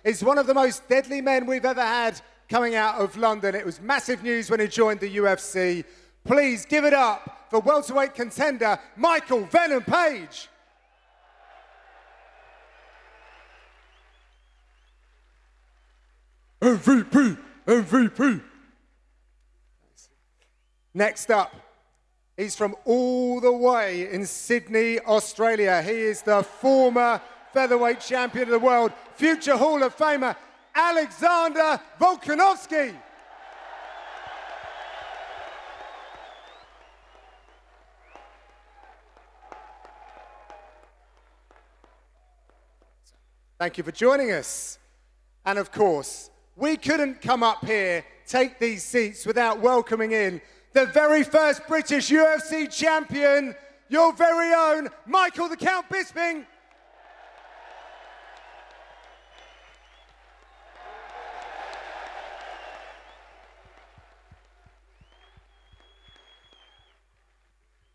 is one of the most deadly men we've ever had coming out of London. It was massive news when he joined the UFC. Please give it up for welterweight contender Michael Venom Page. MVP, MVP. Next up, he's from all the way in Sydney, Australia. He is the former featherweight champion of the world, future Hall of Famer, Alexander Volkanovski. Thank you for joining us. And of course, we couldn't come up here, take these seats without welcoming in the very first British UFC champion, your very own Michael the Count Bisping.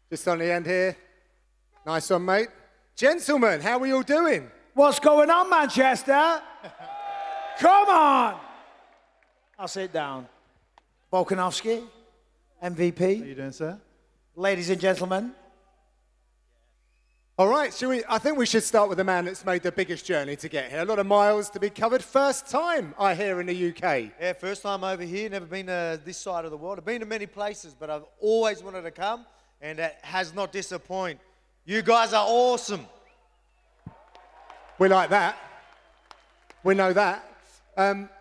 Just on the end here. Nice one, mate. Gentlemen, how are we all doing? What's going on, Manchester? Come on! I'll sit down. Volkanovski, MVP. How you doing, sir? Ladies and gentlemen. All right, I think we should start with the man that's made the biggest journey to get here. A lot of miles to be covered. First time, I hear, in the UK. Yeah, first time over here. Never been to this side of the world. I've been to many places, but I've always wanted to come, and it has not disappointed. You guys are awesome. We like that. We know that.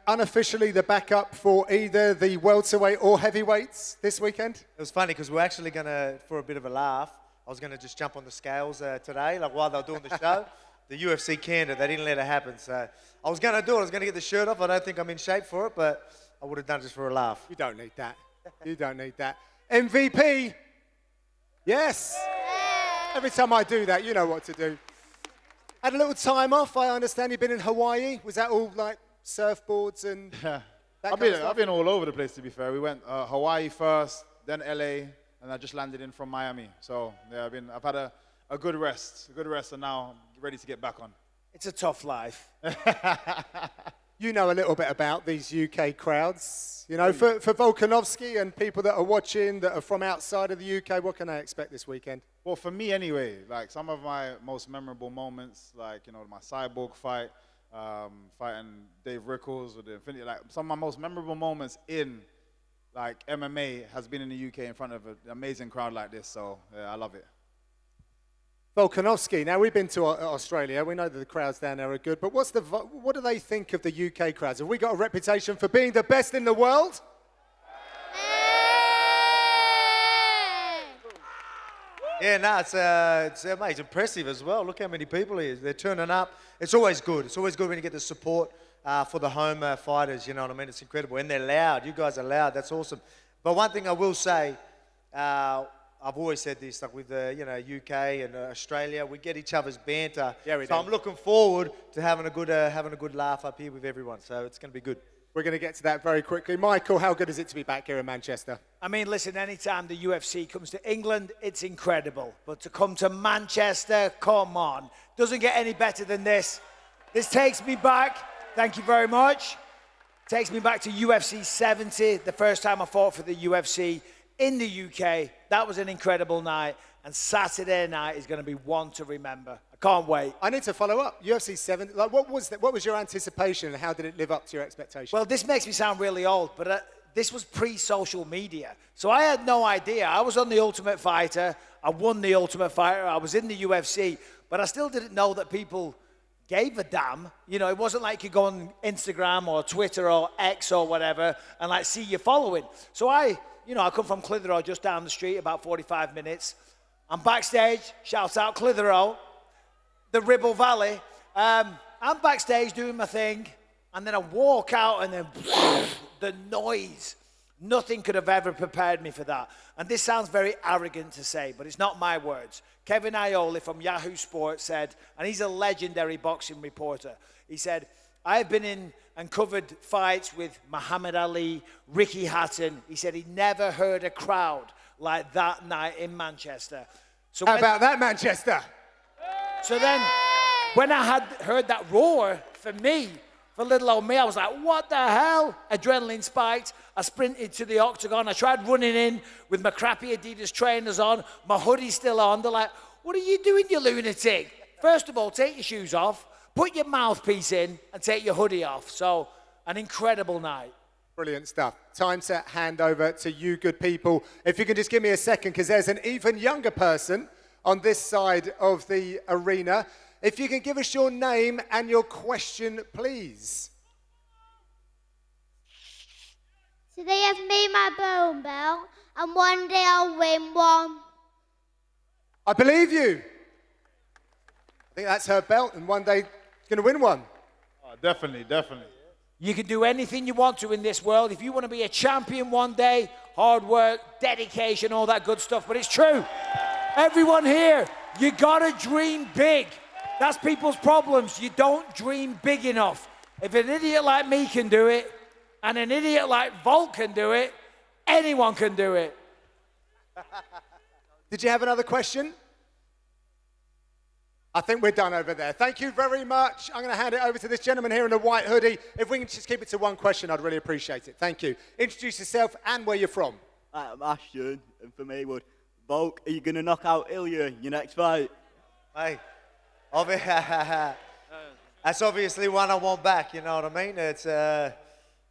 Unofficially the backup for either the welterweight or heavyweights this weekend? It was funny because we're actually going to, for a bit of a laugh, I was going to just jump on the scales today, like while they were doing the show. The UFC canned it. They didn't let it happen. So I was going to do it. I was going to get the shirt off. I don't think I'm in shape for it, but I would have done it just for a laugh. You don't need that. You don't need that. MVP. Yes. Every time I do that, you know what to do. Had a little time off. I understand you've been in Hawaii. Was that all like surfboards and that I've been all over the place, to be fair. We went Hawaii first, then LA, and I just landed in from Miami. So yeah, I've had a good rest, and now I'm ready to get back on. It's a tough life. You know a little bit about these UK crowds. You know, for Volkanovski and people that are watching that are from outside of the UK, what can they expect this weekend? Well, for me anyway, like some of my most memorable moments, like, you know, my Cyborg fight, fighting Dave Rickles with the Infinity, like some of my most memorable moments in like MMA has been in the UK in front of an amazing crowd like this. So yeah, I love it. Volkanovski. Now, we've been to Australia. We know that the crowds down there are good. But what do they think of the UK crowds? Have we got a reputation for being the best in the world? Yeah, no, it's impressive as well. Look how many people here. They're turning up. It's always good. It's always good when you get the support for the home fighters, you know what I mean? It's incredible. And they're loud. You guys are loud. That's awesome. But one thing I will say, I've always said this, like with the UK and Australia, we get each other's banter. Yeah, we so do. I'm looking forward to having a good laugh up here with everyone. So it's going to be good. We're going to get to that very quickly. Michael, how good is it to be back here in Manchester? I mean, listen, anytime the UFC comes to England, it's incredible. But to come to Manchester, come on. Doesn't get any better than this. This takes me back, thank you very much, takes me back to UFC 70, the first time I fought for the UFC in the UK. That was an incredible night. And Saturday night is going to be one to remember. I can't wait. I need to follow up. UFC 7, like, what was your anticipation and how did it live up to your expectations? Well, this makes me sound really old, but this was pre-social media. So I had no idea. I was on The Ultimate Fighter. I won The Ultimate Fighter. I was in the UFC, but I still didn't know that people gave a damn. You know, it wasn't like you go on Instagram or Twitter or X or whatever and like see you following. So I come from Clitheroe, just down the street, about 45 minutes. I'm backstage, shouts out Clitheroe, the Ribble Valley. I'm backstage doing my thing, and then I walk out, and then the noise. Nothing could have ever prepared me for that. And this sounds very arrogant to say, but it's not my words. Kevin Aioli from Yahoo Sports said, and he's a legendary boxing reporter, he said, I've been in and covered fights with Muhammad Ali, Ricky Hatton. He said he never heard a crowd like that night in Manchester. So how about that, Manchester? So then, when I had heard that roar, for For little old me, I was like, what the hell? Adrenaline spiked. I sprinted to the octagon. I tried running in with my crappy Adidas trainers on. My hoodie's still on. They're like, what are you doing, you lunatic? First of all, take your shoes off, put your mouthpiece in, and take your hoodie off. So, an incredible night. Brilliant stuff. Time to hand over to you good people. If you can just give me a second, because there's an even younger person on this side of the arena. If you can give us your name and your question, please. Today I've made my bone bell, and one day I'll win one. I believe you. I think that's her belt, and one day she's going to win one. Oh, definitely, definitely. You can do anything you want to in this world. If you want to be a champion one day, hard work, dedication, all that good stuff. But it's true. Everyone here, you got to dream big. That's people's problems. You don't dream big enough. If an idiot like me can do it, and an idiot like Volk can do it, anyone can do it. Did you have another question? I think we're done over there. Thank you very much. I'm going to hand it over to this gentleman here in the white hoodie. If we can just keep it to one question, I'd really appreciate it. Thank you. Introduce yourself and where you're from. I'm Ashton, and for me, Volk, are you going to knock out Ilya in your next fight? Hey, that's obviously one I want back, you know what I mean? It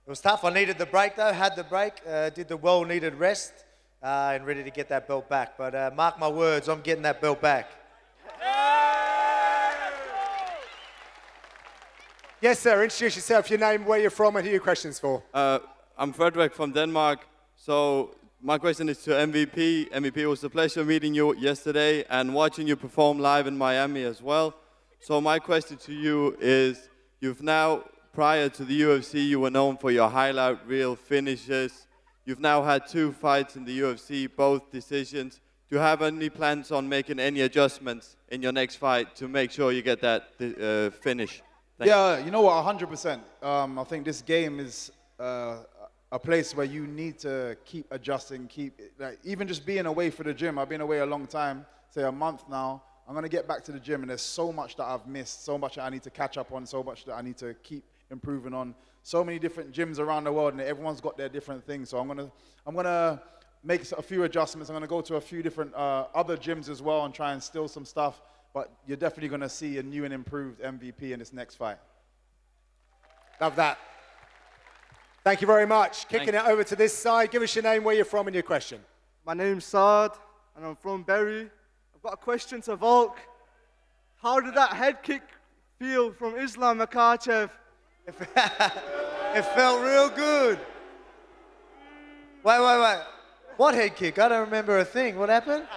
was tough. I needed the break, though, had the break, did the well-needed rest, and ready to get that belt back. But mark my words, I'm getting that belt back. Yes, sir. Introduce yourself, your name, where you're from, and who your question's for. I'm Frederick from Denmark. So my question is to MVP. MVP, it was a pleasure meeting you yesterday and watching you perform live in Miami as well. So my question to you is, you've now, prior to the UFC, you were known for your highlight reel finishes. You've now had 2 fights in the UFC, both decisions. Do you have any plans on making any adjustments in your next fight to make sure you get that finish? Yeah, you know what, 100%. I think this game is a place where you need to keep adjusting, even just being away for the gym. I've been away a long time, say a month now. I'm going to get back to the gym, and there's so much that I've missed, so much that I need to catch up on, so much that I need to keep improving on. So many different gyms around the world, and everyone's got their different things. So I'm gonna make a few adjustments. I'm going to go to a few different other gyms as well and try and steal some stuff. But you're definitely going to see a new and improved MVP in this next fight. Love that. Thank you very much. Kicking it over to this side. Give us your name, where you're from, and your question. My name's Saad, and I'm from Bury. I've got a question to Volk. How did that head kick feel from Islam Makhachev? It felt real good. Wait. What head kick? I don't remember a thing. What happened?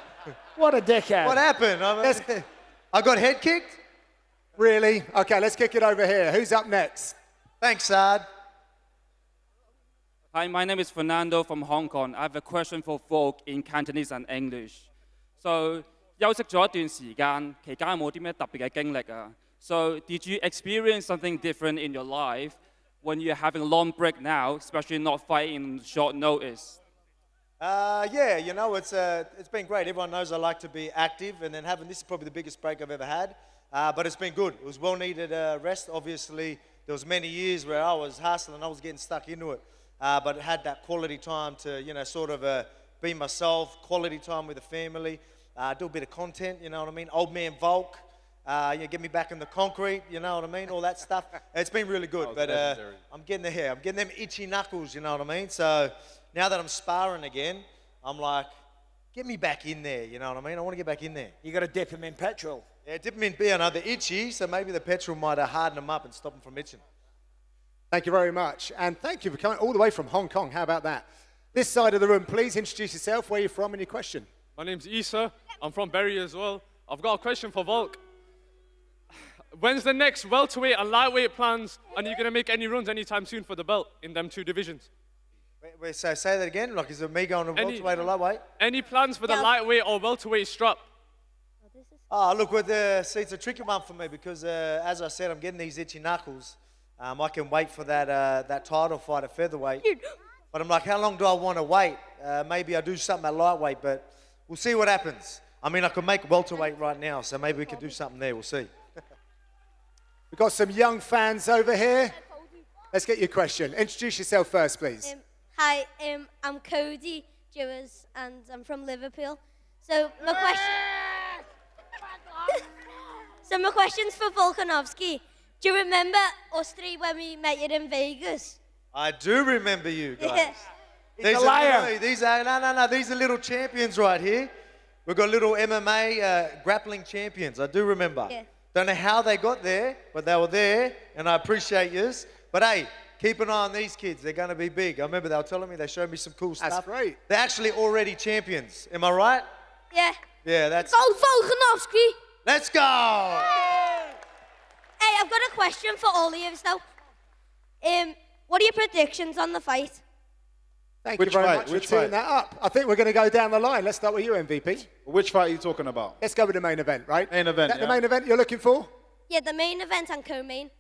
What a dickhead. What happened? I got head kicked? Really? Okay, let's kick it over here. Who's up next? Thanks, Saad. Hi, my name is Fernando from Hong Kong. I have a question for Volk in Cantonese and English. So, 休息咗一段時間，期間有冇啲咩特別嘅經歷啊? So, did you experience something different in your life when you're having a long break now, especially not fighting in short notice? Yeah, you know, it's been great. Everyone knows I like to be active, and then having this is probably the biggest break I've ever had. But it's been good. It was well-needed rest. Obviously, there was many years where I was hustling, I was getting stuck into it. But it had that quality time to, you know, sort of be myself, quality time with the family, do a bit of content, you know what I mean? Old man Volk, get me back in the concrete, you know what I mean? All that stuff. It's been really good, but I'm getting there. I'm getting them itchy knuckles, you know what I mean? So now that I'm sparring again, I'm like, get me back in there, you know what I mean? I want to get back in there. You got to dip him in petrol. Yeah, dip them in beer. I know they're itchy, so maybe the petrol might harden them up and stop them from itching. Thank you very much. And thank you for coming all the way from Hong Kong. How about that? This side of the room, please introduce yourself, where you're from, and your question. My name's Issa. I'm from Bury as well. I've got a question for Volk. When's the next welterweight and lightweight plans? And are you going to make any runs anytime soon for the belt in them 2 divisions? Wait, so say that again? Like, is it me going to welterweight or lightweight? Any plans for the lightweight or welterweight strap? Oh, look, see, it's a tricky one for me because, as I said, I'm getting these itchy knuckles. I can wait for that title fight at featherweight. But I'm like, how long do I want to wait? Maybe I do something at lightweight, but we'll see what happens. I mean, I could make welterweight right now, so maybe we could do something there. We'll see. We've got some young fans over here. let's get your question. Introduce yourself first, please. Hi, I'm Cody Jewers, and I'm from Liverpool. So my question. So my question's for Volkanovski. Do you remember us three when we met you in Vegas? I do remember you guys. He's a liar. These are little champions right here. We've got little MMA grappling champions. I do remember. Yeah. Don't know how they got there, but they were there, and I appreciate yous. But hey, keep an eye on these kids. They're going to be big. I remember they were telling me, they showed me some cool stuff. That's great. They're actually already champions. Am I right? Yeah. Yeah, that's... Volkanovski. Let's go! Hey, I've got a question for all of you though. What are your predictions on the fight? Thank you very much for teeing that up. I think we're going to go down the line. Let's start with you, MVP. Which fight are you talking about? Let's go with the main event, right? Main event, Is that yeah. the main event you're looking for? Yeah, the main event and co-main.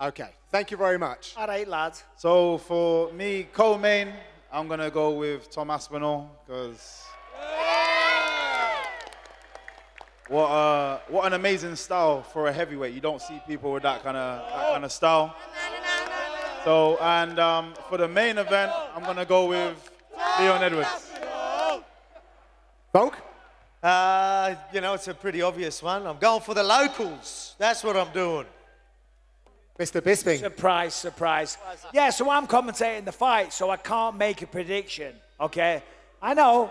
Okay. Thank you very much. All right, lads. So for me, co-main, I'm going to go with Tom Aspinall because what an amazing style for a heavyweight. You don't see people with that kind of style. So, and for the main event, I'm going to go with Leon Edwards. Volk? It's a pretty obvious one. I'm going for the locals. That's what I'm doing. Mr. Bisping. Surprise, surprise. Yeah, so I'm commentating the fight, so I can't make a prediction, okay? I know,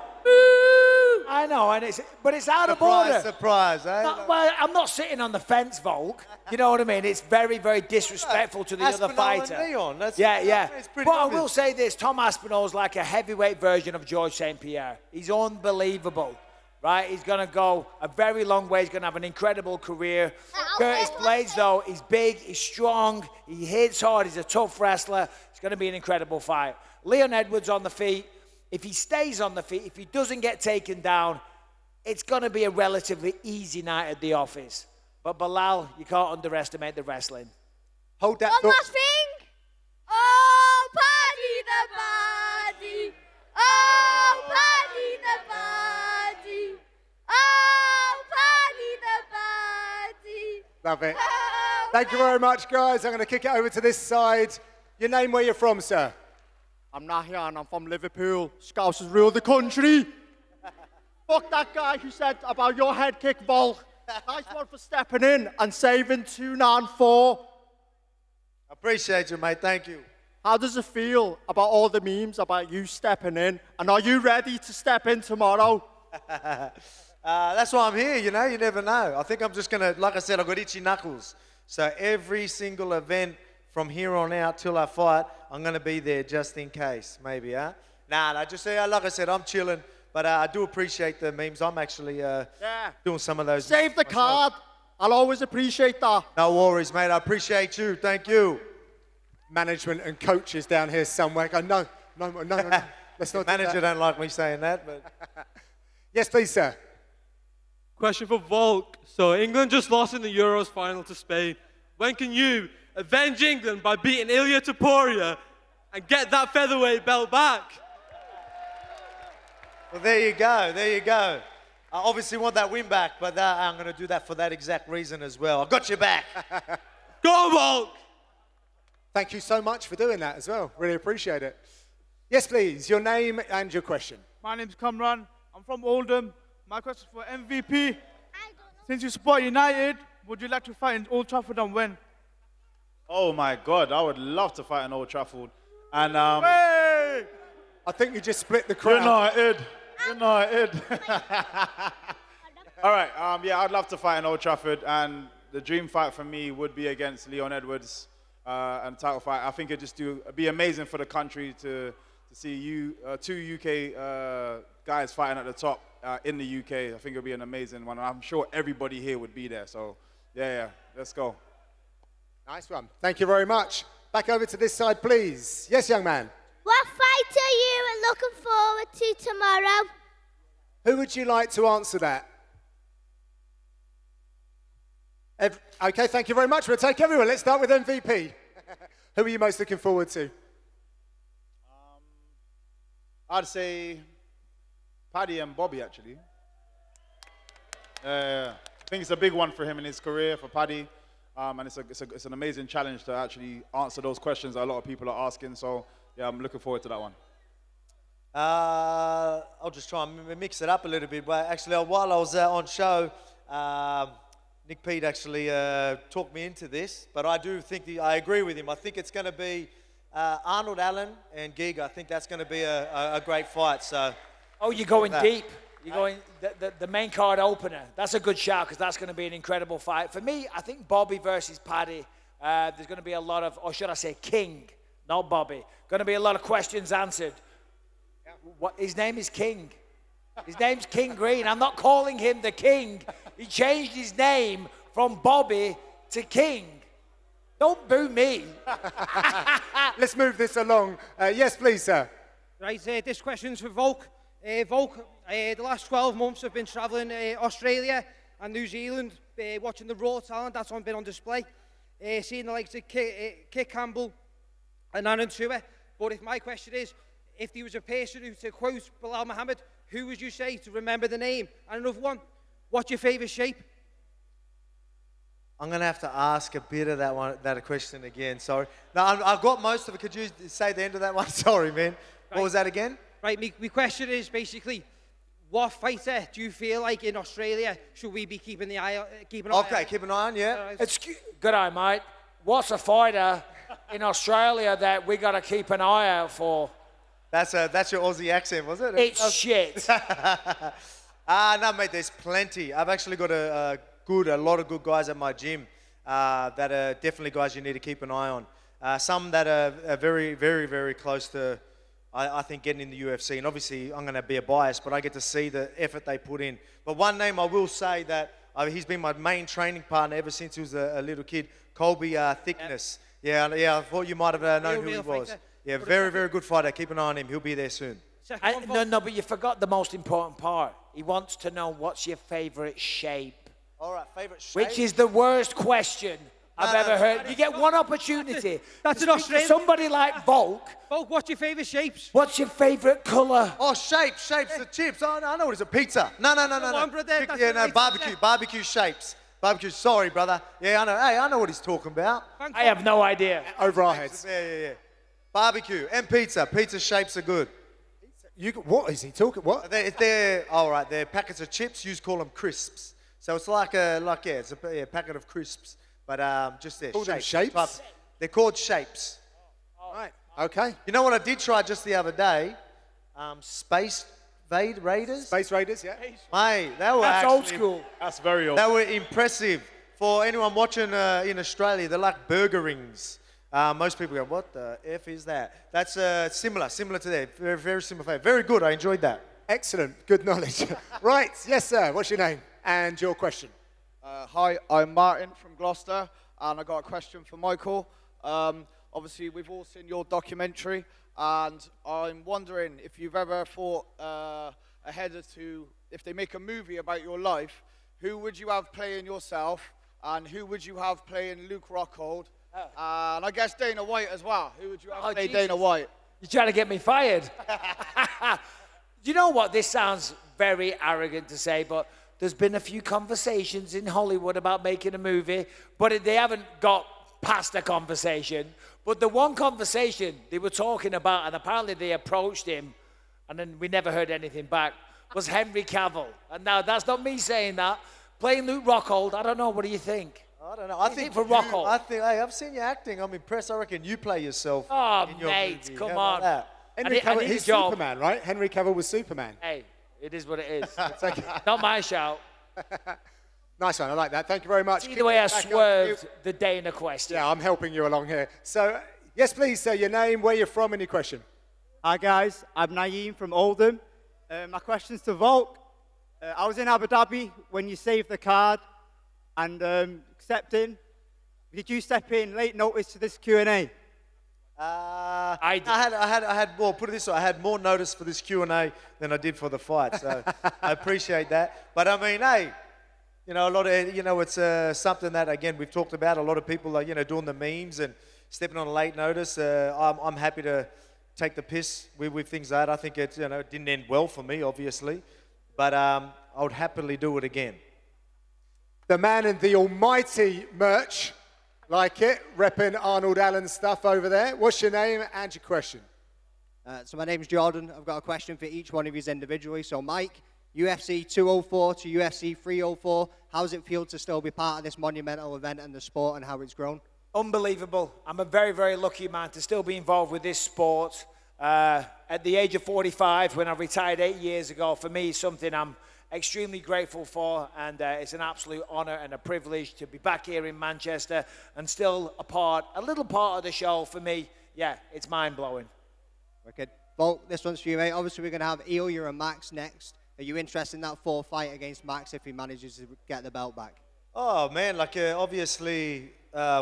but it's out of order. Surprise, eh? Well, I'm not sitting on the fence, Volk. You know what I mean? It's very, very disrespectful to the other Aspinall fighter. and Leon, Yeah. It's pretty But I obvious. will say this, Tom Aspinall's like a heavyweight version of George St-Pierre. He's unbelievable, right? He's going to go a very long way. He's going to have an incredible career. Curtis Blades, though, he's big, he's strong, he hits hard, he's a tough wrestler. It's going to be an incredible fight. Leon Edwards on the feet. If he stays on the feet, if he doesn't get taken down, it's going to be a relatively easy night at the office. But Bilal, you can't underestimate the wrestling. Hold that One thought. last thing. Oh, Paddy the body. Oh, Paddy the body. Oh, Paddy the body. Love it. Oh, Thank you very much, guys. I'm going to kick it over to this side. Your name, where you're from, sir? I'm Nahyan, I'm from Liverpool. Scousers rule the country. Fuck that guy who said about your head kick, Volk. Nice one for stepping in and saving 294. Appreciate you, mate. Thank you. How does it feel about all the memes about you stepping in? And are you ready to step in tomorrow? That's why I'm here, you never know. I think I'm just going to, like I said, I've got itchy knuckles. So every single event from here on out till I fight, I'm going to be there just in case, maybe, huh? Nah, just say, like I said, I'm chilling. But I do appreciate the memes. I'm actually doing some of those. Save the card. I'll always appreciate that. No worries, mate. I appreciate you. Thank you. Management and coaches down here somewhere go, no. Let's not Manager do that. don't like me saying that, but... Yes, please, sir. Question for Volk. So England just lost in the Euros final to Spain. When can you avenge England by beating Ilia Topuria and get that featherweight belt back? Well, there you go. I obviously want that win back, but I'm going to do that for that exact reason as well. I got your back. Go on, Volk! Thank you so much for doing that as well. Really appreciate it. Yes, please. Your name and your question. My name's Kamran. I'm from Oldham. My question for MVP. Since you support United, would you like to fight in Old Trafford and win? Oh my God, I would love to fight in Old Trafford. And I think you just split the crowd. United. All right, yeah, I'd love to fight in Old Trafford, and the dream fight for me would be against Leon Edwards, and title fight. I think it'd be amazing for the country to see two UK guys fighting at the top in the UK. I think it'd be an amazing one. I'm sure everybody here would be there. So, yeah, let's go. Nice one. Thank you very much. Back over to this side, please. Yes, young man. What fight are you looking forward to tomorrow? Who would you like to answer that? Okay, thank you very much. We'll take everyone. Let's start with MVP. Who are you most looking forward to? I'd say Paddy and Bobby, actually. I think it's a big one for him in his career, for Paddy. And it's an amazing challenge to actually answer those questions that a lot of people are asking. So, yeah, I'm looking forward to that one. I'll just try and mix it up a little bit. But actually, while I was on show, Nick Pete actually talked me into this. But I do think I agree with him. I think it's going to be Arnold Allen and Giga. I think that's going to be a great fight. So, you're going deep. You're going the main card opener. That's a good shout because that's going to be an incredible fight. For me, I think Bobby versus Paddy. There's going to be a lot of, or should I say King, not Bobby. Going to be a lot of questions answered. What, his name is King. His name's King Green. I'm not calling him the King. He changed his name from Bobby to King. Don't boo me. Let's move this along. Yes, please, sir. Right, this question's for Volk. Volk, the last 12 months I've been travelling Australia and New Zealand, watching the raw talent that's been on display, seeing the likes of Kit Campbell and Aaron Tua. But if my question is, if there was a person who, to quote Bilal Muhammad, who would you say to remember the name? And another one, what's your favourite shape? I'm going to have to ask a bit of that question again. Sorry. No, I've got most of it. Could you say the end of that one? Sorry, man. Right. What was that again? Right, my question is basically, what fighter do you feel like in Australia should we be keeping an eye on? Keep an eye on, yeah. Good eye, mate. What's a fighter in Australia that we got to keep an eye out for? That's your Aussie accent, was it? It's shit. No, mate, there's plenty. I've actually got a lot of good guys at my gym that are definitely guys you need to keep an eye on. Some that are very, very, very close to, I think, getting in the UFC. And obviously, I'm going to be a bias, but I get to see the effort they put in. But one name I will say that he's been my main training partner ever since he was a little kid, Colby Thickness. Yeah, I thought you might have known who he was. Fighter. Yeah, very, very good fighter. Keep an eye on him. He'll be there soon. No, but you forgot the most important part. He wants to know what's your favourite shape. All right, favourite shape? Which is the worst question I've ever heard. You get one opportunity. That's an Australian. Somebody like Volk. Volk, what's your favourite shapes? What's your favourite colour? Oh, shapes, the chips. Oh, I know what it is, a pizza. No. Barbecue shapes. Barbecue, sorry, brother. Yeah, I know. Hey, I know what he's talking about. I have no idea. Over our heads. Yeah. Barbecue and pizza. Pizza shapes are good. What is he talking? What? They're all right. They're packets of chips. You call them crisps. So it's it's a packet of crisps, but just there. Call them shapes? They're called shapes. All right. Okay. You know what I did try just the other day? Space Raiders. Space Raiders, yeah. Mate, that's old school. That's very old. They were impressive. For anyone watching in Australia, they're like burger rings. Most people go, what the F is that? That's similar to that. Very, very similar. Very good. I enjoyed that. Excellent. Good knowledge. Right. Yes, sir. What's your name and your question? Hi, I'm Martin from Gloucester, and I got a question for Michael. Obviously, we've all seen your documentary, and I'm wondering if you've ever thought ahead as to, if they make a movie about your life, who would you have playing yourself, and who would you have playing Luke Rockhold? And I guess Dana White as well. Who would you have play Dana White? You're trying to get me fired. You know what? This sounds very arrogant to say, but there's been a few conversations in Hollywood about making a movie, but they haven't got past the conversation. But the one conversation they were talking about, and apparently they approached him, and then we never heard anything back, was Henry Cavill. And now, that's not me saying that. Playing Luke Rockhold, I don't know. What do you think? I don't know. I think for Rockhold. Hey, I've seen you acting. I'm impressed. I reckon you play yourself. Oh, in your mate, movie. come How on. about that? Henry Cavill, he's Superman, right? Henry Cavill was Superman. Hey, it is what it is. It's okay. Not my shout. Nice one. I like that. Thank you very much. See the way I swerved the Dana question. Yeah, I'm helping you along here. So, yes, please, sir, your name, where you're from, and your question. Hi, guys. I'm Naeem from Oldham. My question's to Volk. I was in Abu Dhabi when you saved the card and stepped in. Did you step in late notice to this Q&A? I did. I had. Well, put it this way: I had more notice for this Q&A than I did for the fight. So I appreciate that. But I mean, hey, you know, it's something that again we've talked about. A lot of people are doing the memes and stepping on late notice. I'm happy to take the piss with things like that. I think it didn't end well for me, obviously, but I would happily do it again. The man in the almighty merch, Like it, repping Arnold Allen's stuff over there. What's your name and your question? So my name's Jordan. I've got a question for each one of you individually. So Mike, UFC 204 to UFC 304, how does it feel to still be part of this monumental event and the sport and how it's grown? Unbelievable. I'm a very, very lucky man to still be involved with this sport. At the age of 45, when I retired 8 years ago, for me, is something I'm extremely grateful for, and it's an absolute honour and a privilege to be back here in Manchester and still a little part of the show for me. Yeah, it's mind-blowing. Okay, Volk, this one's for you, mate. Obviously, we're going to have Ilya and Max next. Are you interested in that 4th fight against Max if he manages to get the belt back? Oh, man, like, obviously,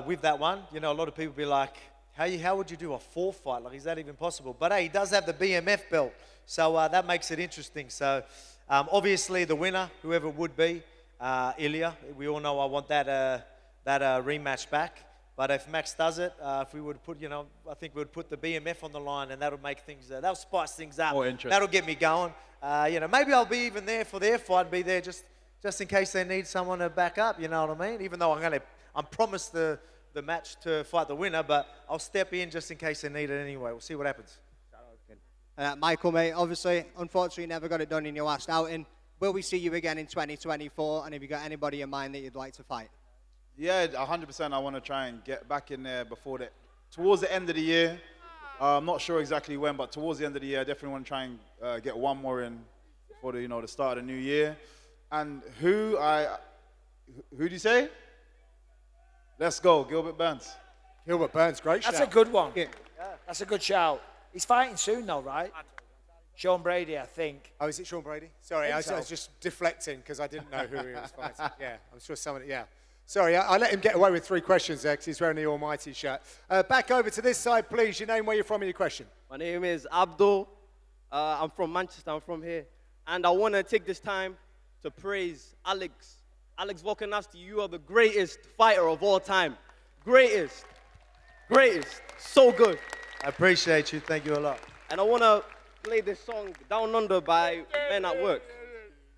with that one, you know, a lot of people be like, how would you do a 4th fight? Like, is that even possible? But, hey, he does have the BMF belt, so that makes it interesting. So, obviously, the winner, whoever it would be, Ilya, we all know I want that rematch back. But if Max does it, if we would put, you know, I think we would put the BMF on the line, and that'll make things, that'll spice things up. More interesting. That'll get me going. You know, maybe I'll be even there for their fight, be there just in case they need someone to back up. You know what I mean? Even though I'm promised the match to fight the winner, but I'll step in just in case they need it anyway. We'll see what happens. Michael, mate, obviously, unfortunately, you never got it done in your last outing. Will we see you again in 2024? And have you got anybody in mind that you'd like to fight? Yeah, 100%. I want to try and get back in there towards the end of the year. I'm not sure exactly when, but towards the end of the year, I definitely want to try and get one more in before the start of the new year. And who do you say? Let's go, Gilbert Burns. Gilbert Burns, great shout. That's a good one. Yeah. That's a good shout. He's fighting soon, though, right? Sean Brady, I think. Oh, is it Sean Brady? Sorry, I was just deflecting because I didn't know who he was fighting. Yeah, I'm sure somebody, yeah. Sorry, I let him get away with 3 questions there because he's wearing the almighty shirt. Back over to this side, please. Your name, where you're from, and your question. My name is Abdul. I'm from Manchester. I'm from here. And I want to take this time to praise Alex Volkanovski. You are the greatest fighter of all time. Greatest. So good. I appreciate you. Thank you a lot. And I want to play this song, Down Under by Men at Work.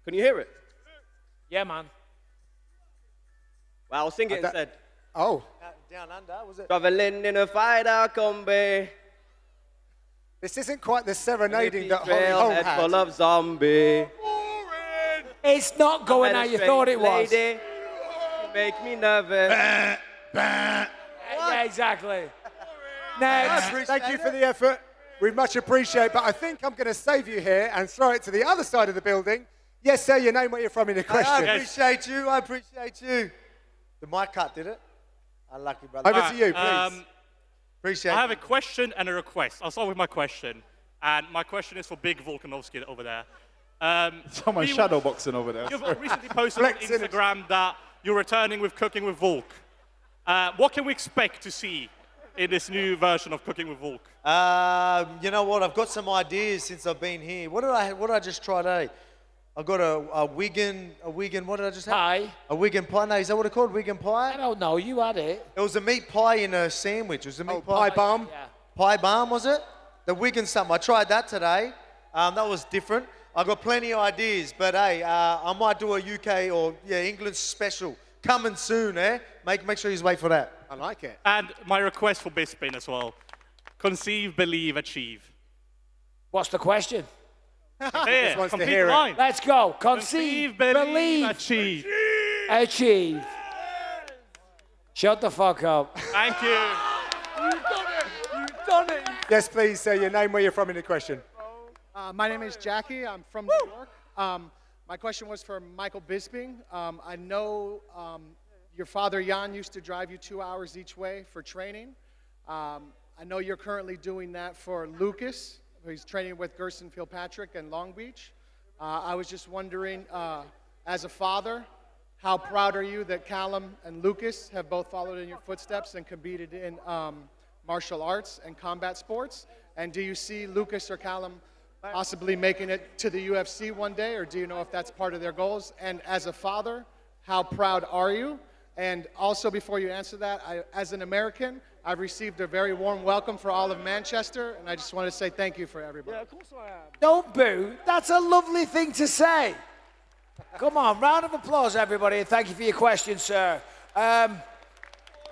Can you hear it? Yeah, man. Well, I'll sing it instead. Oh. Down Under, was it? Traveling in a fighter combi. This isn't quite the serenading that Holly Holm had. Full of zombie. It's not going how you thought it was. Lady, you make me nervous. Yeah, exactly. Next. Thank you for the effort. We much appreciate, but I think I'm going to save you here and throw it to the other side of the building. Yes, sir, your name, where you're from, in your question. I appreciate you. The mic cut, did it? Unlucky, brother. Over to you, please. Appreciate it. I have a question and a request. I'll start with my question. And my question is for Big Volkanovski over there. Someone shadowboxing over there. You've recently posted on Instagram that you're returning with Cooking with Volk. What can we expect to see in this new version of Cooking with Volk? You know what? I've got some ideas since I've been here. What did I just try today? I got a Wigan, what did I just have? Pie. A Wigan pie. No, is that what it's called? Wigan pie? I don't know. You had it. It was a meat pie in a sandwich. It was a meat pie balm. Yeah. Pie balm, was it? The Wigan something. I tried that today. That was different. I've got plenty of ideas, but hey, I might do a UK or England special. Coming soon, eh? Make sure you wait for that. I like it. And my request for Bisping as well. Conceive, believe, achieve. What's the question? Here, wants to complete hear the it. line. Let's go. Conceive, believe, achieve. Achieve. Shut the fuck up. Thank you. You've done it. Yes, please, sir, your name, where you're from, in your question. My name is Jackie. I'm from New York. My question was for Michael Bisping. I know your father, Jan, used to drive you 2 hours each way for training. I know you're currently doing that for Lucas. He's training with Gerson Fitzpatrick in Long Beach. I was just wondering, as a father, how proud are you that Callum and Lucas have both followed in your footsteps and competed in martial arts and combat sports? And do you see Lucas or Callum possibly making it to the UFC one day, or do you know if that's part of their goals? And as a father, how proud are you? And also, before you answer that, as an American, I've received a very warm welcome for all of Manchester, and I just want to say thank you for everybody. Yeah, of course I am. Don't boo. That's a lovely thing to say. Come on, round of applause, everybody, and thank you for your question, sir.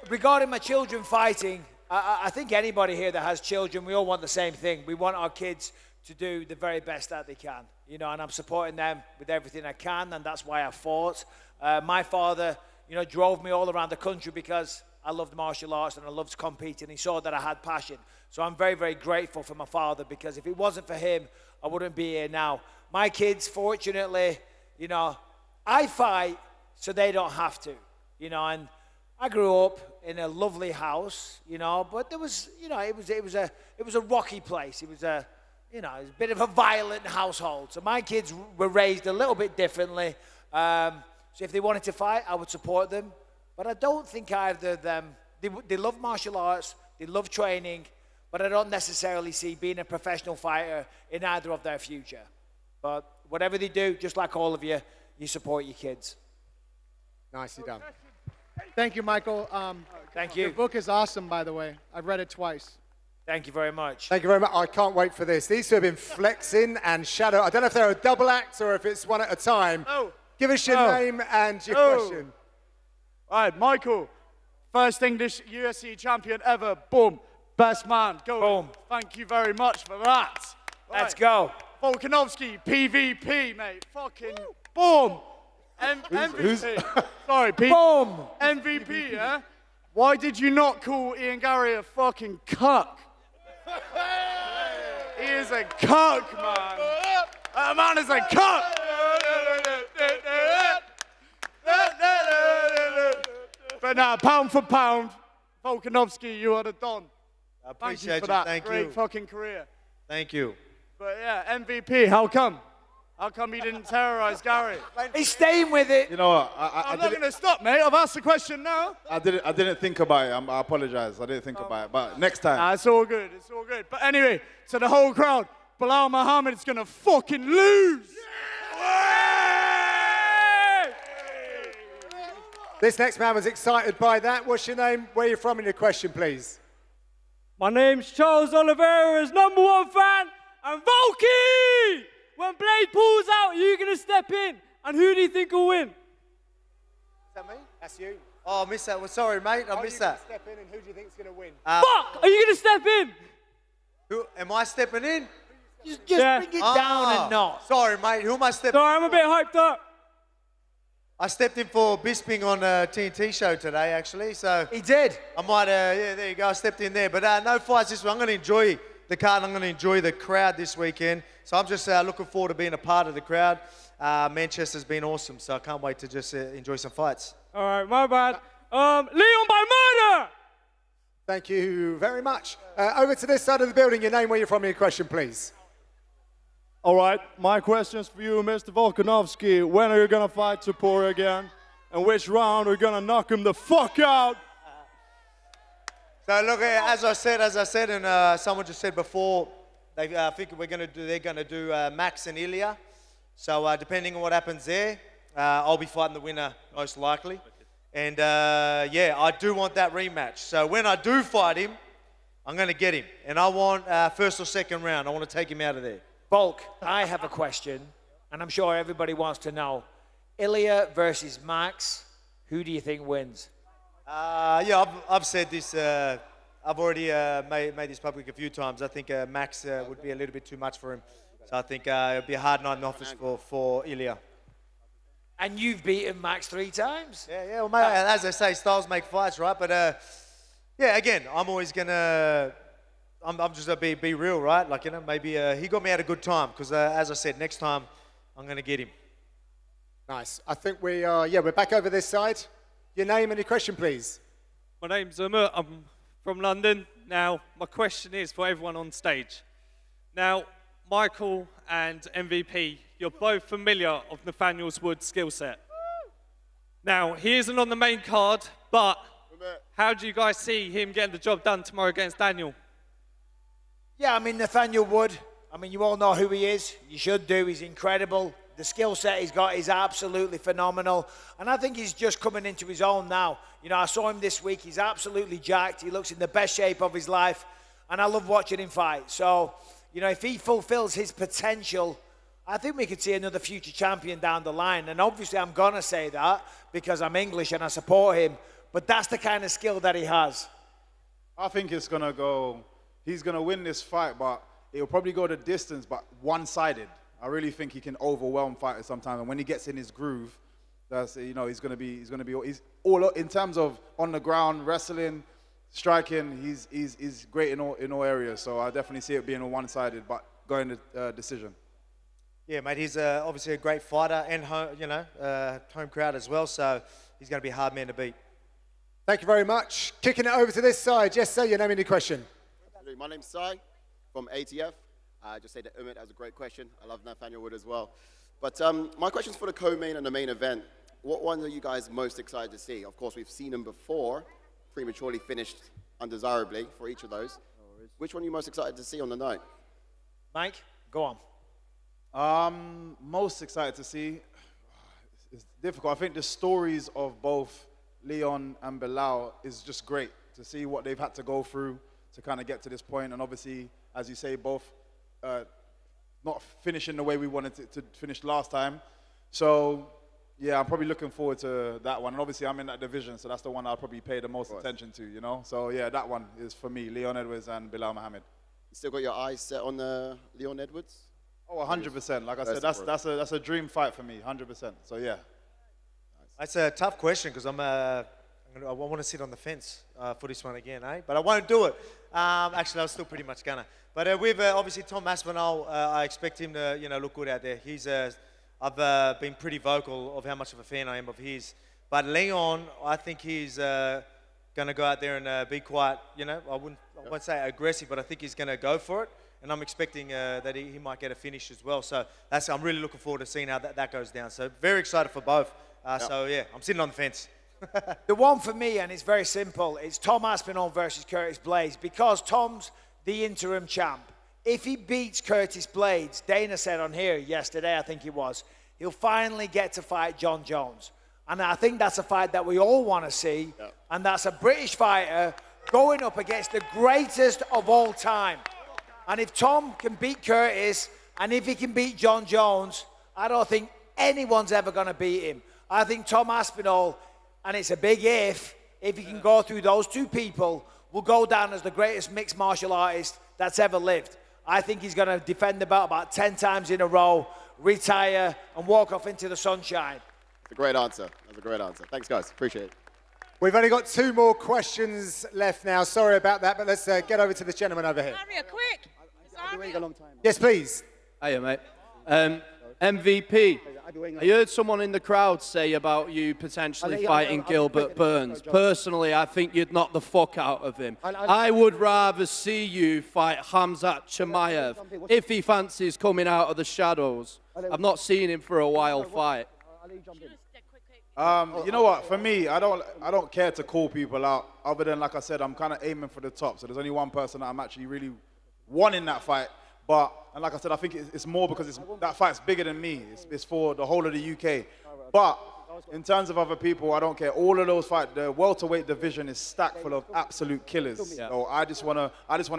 regarding my children fighting, I think anybody here that has children, we all want the same thing. We want our kids to do the very best that they can, you know, and I'm supporting them with everything I can, and that's why I fought. My father, you know, drove me all around the country because I loved martial arts and I loved competing. He saw that I had passion. So I'm very, very grateful for my father, because if it wasn't for him, I wouldn't be here now. My kids, fortunately, you know, I fight so they don't have to, you know, and I grew up in a lovely house, you know, but there was, you know, it was a rocky place. It was a, you know, it was a bit of a violent household. So my kids were raised a little bit differently. So if they wanted to fight, I would support them. But I don't think either of them, they love martial arts, they love training, but I don't necessarily see being a professional fighter in either of their future. But whatever they do, just like all of you, you support your kids. Nicely done. Thank you, Michael. Thank you. Your book is awesome, by the way. I've read it twice. Thank you very much. Thank you very much. I can't wait for this. These two have been flexing and shadow. I don't know if they're a double act or if it's one at a time. Oh. Give us your name and your question. All right, Michael, first English UFC champion ever. Boom. Best man. Go. Boom. Thank you very much for that. Let's go. Volkanovski, PvP, mate. Fucking boom. MVP. Sorry, boom. MVP, yeah? Why did you not call Ian Gary a fucking cuck? He is a cuck, man. That man is a cuck. But now, pound for pound, Volkanovski, you are the don. I Thank you appreciate for that. Thank Great you. fucking career. Thank you. But yeah, MVP, how come? How come he didn't terrorize Gary? He's staying with it. You know what? I'm not going to stop, mate. I've asked the question now. I didn't think about it. I apologize. I didn't think about it. But next time. Nah, it's all good. It's all good. But anyway, to the whole crowd, Bilal Muhammad is going to fucking lose. This next man was excited by that. What's your name? Where are you from and your question, please? My name's Charles Oliveira's #1 fan, and Volky! When Blade pulls out, are you going to step in? And who do you think will win? Is that me? That's you. Oh, I missed that. Well, sorry, mate. I missed that. Step in, and who do you think's going to win? Fuck! Are you going to step in? Who am I stepping in? Just bring it down a notch. Sorry, mate. Who am I stepping? Sorry, I'm a bit hyped up. I stepped in for Bisping on a TNT show today, actually. So he did. I might, yeah, there you go. I stepped in there, but no fights this week. I'm going to enjoy the card. I'm going to enjoy the crowd this weekend. So I'm just looking forward to being a part of the crowd. Manchester's been awesome, so I can't wait to just enjoy some fights. All right, my bad. Leon by murder. Thank you very much. Over to this side of the building. Your name, where you're from, and your question, please. All right, my question's for you, Mr. Volkanovski. When are you going to fight st-pierre again? And which round are you going to knock him the fuck out? So look, as I said, and someone just said before, I think they're going to do Max and Ilya. So depending on what happens there, I'll be fighting the winner most likely. And yeah, I do want that rematch. So when I do fight him, I'm going to get him. And I want first or second round. I want to take him out of there. Volk, I have a question, and I'm sure everybody wants to know. Ilya versus Max, who do you think wins? Yeah, I've said this. I've already made this public a few times. I think Max would be a little bit too much for him. So I think it'll be a hard night in the office for Ilya. And you've beaten Max 3 times? Yeah, well, mate, as I say, styles make fights, right? But yeah, again, I'm always going to... I'm just going to be real, right? Like, you know, maybe he got me at a good time because, as I said, next time I'm going to get him. Nice. I think we are, yeah, we're back over this side. Your name and your question, please. My name's Umar. I'm from London. Now, my question is for everyone on stage. Now, Michael and MVP, you're both familiar of Nathaniel Wood's skill set. Now, he isn't on the main card, but how do you guys see him getting the job done tomorrow against Daniel? Yeah, I mean, Nathaniel Wood, I mean, you all know who he is. You should do. He's incredible. The skill set he's got is absolutely phenomenal. And I think he's just coming into his own now. You know, I saw him this week. He's absolutely jacked. He looks in the best shape of his life. And I love watching him fight. So, you know, if he fulfills his potential, I think we could see another future champion down the line. And obviously I'm going to say that because I'm English and I support him. but that's the kind of skill that he has. I think it's going to go, he's going to win this fight, but it'll probably go the distance, but one-sided. I really think he can overwhelm fighters sometimes, and when he gets in his groove, that's, you know, he's all in terms of on the ground, wrestling, striking, he's great in all areas. So I definitely see it being a one-sided, but going to decision. Yeah, mate, he's obviously a great fighter and home crowd as well, so he's going to be a hard man to beat. Thank you very much. Kicking it over to this side. Yes, sir, your name and your question. My name's Sai from ATF. Just say that Umit has a great question. I love Nathaniel Wood as well. But my question's for the co-main and the main event. What ones are you guys most excited to see? Of course, we've seen them before, prematurely finished undesirably for each of those. Which one are you most excited to see on the night? Mike, go on. Most excited to see, it's difficult. I think the stories of both Leon and Bilal is just great to see what they've had to go through to kind of get to this point. And obviously, as you say, both not finishing the way we wanted it to finish last time. So, yeah, I'm probably looking forward to that one. And obviously, I'm in that division, so that's the one I'll probably pay the most attention to, you know? So, yeah, that one is for me, Leon Edwards and Bilal Muhammad. You still got your eyes set on Leon Edwards? Oh, 100%. Like I said, that's a dream fight for me, 100%. So, yeah. That's a tough question because I want to sit on the fence for this one again, eh? But I won't do it. Actually, I was still pretty much gonna. But with obviously Tom Aspinall, I expect him to look good out there. I've been pretty vocal of how much of a fan I am of his. But Leon, I think he's gonna go out there and be quite, I won't say aggressive, but I think he's gonna go for it. And I'm expecting that he might get a finish as well. So I'm really looking forward to seeing how that goes down. So very excited for both. So yeah, I'm sitting on the fence. The one for me, and it's very simple, it's Tom Aspinall versus Curtis Blades, because Tom's the interim champ. If he beats Curtis Blades, Dana said on here yesterday, I think it was, he'll finally get to fight John Jones. And I think that's a fight that we all want to see, and that's a British fighter going up against the greatest of all time. And if Tom can beat Curtis, and if he can beat John Jones, I don't think anyone's ever going to beat him. I think Tom Aspinall, and it's a big if he can go through those two people, will go down as the greatest mixed martial artist that's ever lived. I think he's going to defend the belt about 10 times in a row, retire, and walk off into the sunshine. That's a great answer. That's a great answer. Thanks, guys. Appreciate it. We've only got 2 more questions left now. Sorry about that, but let's get over to this gentleman over here. Quick. Yes, please. Hiya, mate. MVP, I heard someone in the crowd say about you potentially fighting Gilbert Burns. Personally, I think you'd knock the fuck out of him. I would rather see you fight Khamzat Chimaev if he fancies coming out of the shadows. I've not seen him for a while fight. You know what? For me, I don't care to call people out. Other than, like I said, I'm kind of aiming for the top. So there's only one person that I'm actually really wanting that fight. And like I said, I think it's more because that fight's bigger than me. It's for the whole of the UK. But in terms of other people, I don't care. All of those fights, the welterweight division is stacked full of absolute killers. Yeah. So I just wanna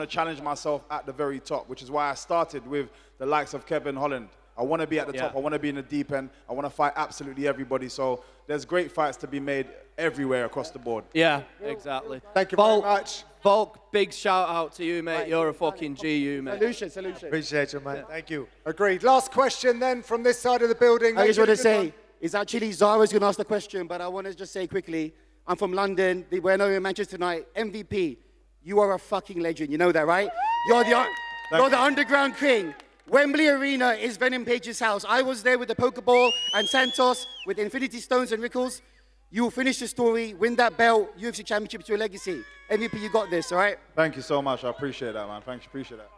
challenge myself at the very top, which is why I started with the likes of Kevin Holland. I want to be at the top. I want to be in the deep end. I want to fight absolutely everybody. So there's great fights to be made everywhere across the board. Yeah, exactly. Thank you very much. Volk, big shout out to you, mate. You're a fucking GU, mate. Solution. Appreciate you, mate. Thank you. Agreed. Last question then from this side of the building. I just want to say, it's actually Zara's going to ask the question, but I want to just say quickly, I'm from London. We're now in Manchester tonight. MVP, you are a fucking legend. You know that, right? You're the underground king. Wembley Arena is Venom Page's house. I was there with the Pokeball and Santos with Infinity Stones and Rickles. You will finish the story, win that belt, UFC Championship to your legacy. MVP, you got this, all right? Thank you so much. I appreciate that, man. Thank you. Appreciate that.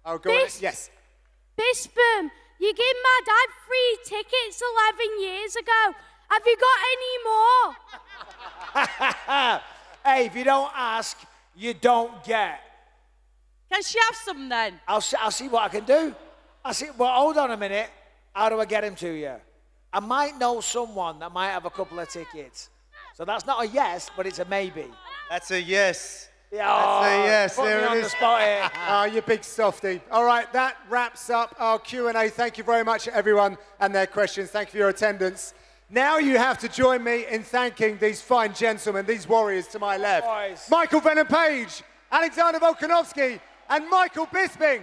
I'll go on. Yes. Bisping, you gave my dad free tickets 11 years ago. Have you got any more? Hey, if you don't ask, you don't get. Can she have some then? I'll see what I can do. Well, hold on a minute. How do I get him to you? I might know someone that might have a couple of tickets. So that's not a yes, but it's a maybe. That's a yes. Yeah, That's a yes. Put There me it on is. the spot here. Oh, you big softy. All right, that wraps up our Q&A. Thank you very much, everyone, and their questions. Thank you for your attendance. Now you have to join me in thanking these fine gentlemen, these warriors to my left. Boys. Michael Venom Page, Alexander Volkanovski, and Michael Bisping.